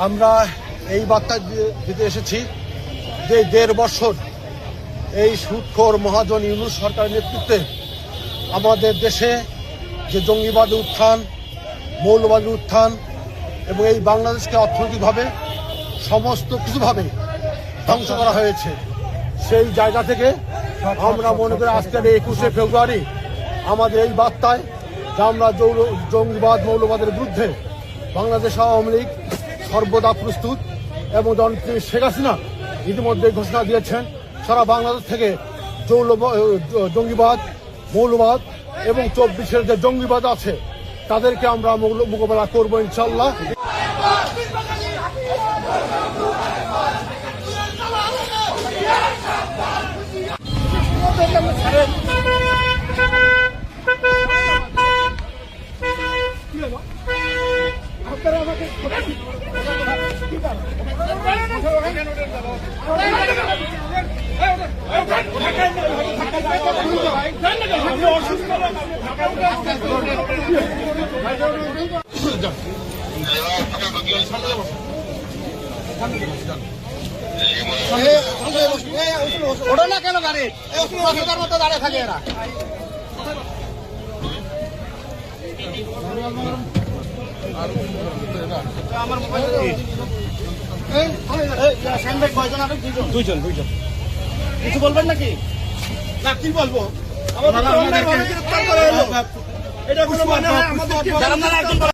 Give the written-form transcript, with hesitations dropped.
আমরা এই বার্তা দিতে এসেছি যে ১.৫ বছর এই সুদখোর মহাজন ইউনূস সরকারের নেতৃত্বে আমাদের দেশে যে জঙ্গিবাদের উত্থান, মৌলবাদের উত্থান এবং এই বাংলাদেশকে অর্থনৈতিকভাবে সমস্ত কিছুভাবে ধ্বংস করা হয়েছে, সেই জায়গা থেকে আমরা মনে করি আজকের ২১শে ফেব্রুয়ারি আমাদের এই বার্তায় যে আমরা জঙ্গিবাদ মৌলবাদের বিরুদ্ধে বাংলাদেশ আওয়ামী লীগ সর্বদা প্রস্তুত এবং জনপ্রিয় শেখ হাসিনা ইতিমধ্যে ঘোষণা দিয়েছেন সারা বাংলাদেশ থেকে জঙ্গিবাদ মৌলবাদ এবং ২৪-এর যে জঙ্গিবাদ আছে তাদেরকে আমরা মোকাবেলা করবো ইনশাল্লাহ। ওটা না কেন গাড়ি মতো দাঁড়িয়ে থাকে এরা। আমার মোবাইল দুইজন কিছু বলবেন নাকি? না কি বলবো, এটা কোনো মানে হয় আমাদের